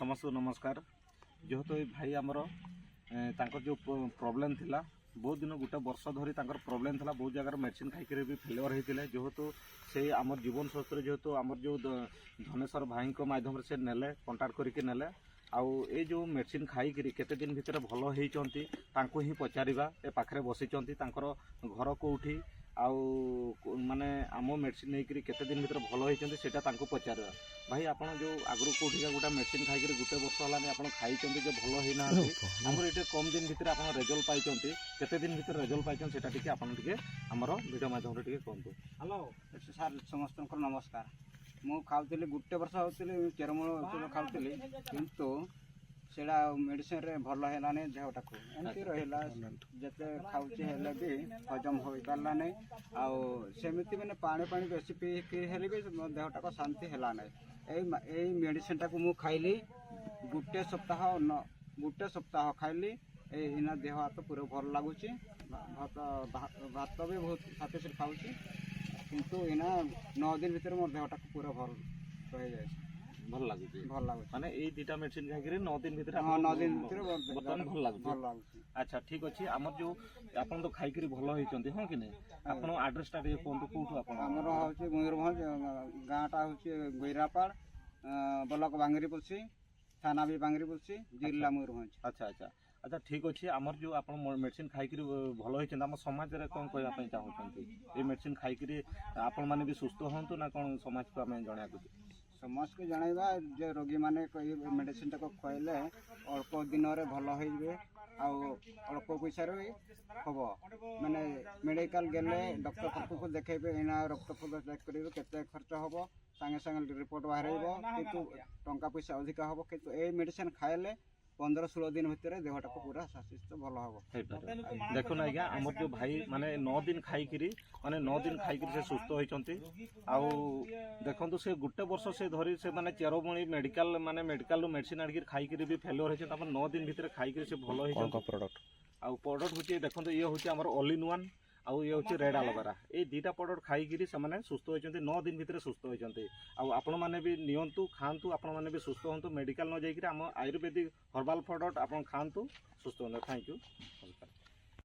समस्त नमस्कार। जेहेतु ये भाई आमर जो प्रोब्लेम थिला बहुत दिन गोटे वर्ष धरी प्रोब्लेम था बहुत जगह मेडिसिन खाई भी फेलियर होते जेहेतु से आम जीवन स्वस्थ जेहेतु आम जो धनेश्वर भाई माध्यम से नेले कंटाक्ट करके नेले आउ ये जो मेडिसिन खाई केते दिन भितर भल होती ही पचारिबा ए पाखरे बसी घर कोठी आउ माने आम मेडिसिन नहीं केते दिन भीतर भल होती से पचार भाई आप जो आगु कौटिका गोटे मेडिसिन खाई गोटे वर्ष है आप खाई जो भल होना आमर ये कम दिन भितर आप रेजल्ट पाई केते दिन भीतर रेजल्ट पाई से आमर वीडियो माध्यम कहतु। हेलो सार समस्त नमस्कार। मु खाऊली गोटे वर्ष होती चेरमूल खाऊली किंतु सेड़ा मेडिसिन रे भल है देहटा को एमती रहा जिते खाऊचे भी हजम हो पारा ना आमती मैंने पानी पानी बेस पी हेले भी देहटा को शांति है ना यही मेडिसिन टाक मु खाइली गोटे सप्ताह खाइली इना देह हाथ पूरा भल लगुच भात भी बहुत साफिसिएंट खाऊँ किंतु इना 9 दिन भीतर मोर देहटा पूरा भल रही जाए भल लगुच माने ए दुटा मेडिसिन खाई 9 दिन भीतर 9 दिन भीतर बर्तमान भल लगुच। अच्छा ठीक अच्छे आमर जो आप तो खाई भल होती हाँ कि आप आड्रेसटा कहतु कौटू आप आमर हूँ मयूरभंज गाँटा हूँ गोइरापाड़ ब्लॉक बांगरीपुसी थाना भी बांगरीपुसी जिला मयूरभंज। अच्छा अच्छा अच्छा ठीक अच्छे आमर जो आप मेडिसिन खाई भल होती आम समाज में कौन कहना चाहते ये मेडिसिन खाई आपण मैंने भी सुस्थ हूँ ना कौन समाज को आम जना समाज को जनइबा जो रोगी माने मेडिसिन टाक खुआइले अल्प दिन में भल हो अल्प पैसा हम माने मेडिकल गले डॉक्टर पाखक देखेबे इना रक्त चेक करेंगे केते खर्च हम संगे संगे रिपोर्ट बाहर किंतु टंका पैसा अधिक हम किंतु ए मेडिसिन खाइले 15-16 दिन भितर देहटा को पूरा स्वास्थ्य भल हम। देखो ना आज्ञा आमर जो भाई माने 9 दिन खाई माने 9 दिन खाई से सुस्थ होती देखो से गोटे वर्ष से धरी से माने चेरमूली मेडिकल माने मेडिकल मेडिसिन आड़क खाई भी फेलियर होती 9 दिन भितर खाई से भल हो प्रोडक्ट आउ प्रोडक्ट हूँ देखो ये हूँ आम ऑल इन वन आउ ये हूँ रेड एलोवेरा ये दुटा प्रोडक्ट खाई से सुस्थ होती 9 दिन भितर सुस्थ होती आपण मैंने भी नियंतु खातु आपण मैंने भी सुस्थ हूँ मेडिकल न जाइए आम आयुर्वेदिक हर्बाल प्रोडक्ट आप खातु सुस्थ हूँ। Thank you.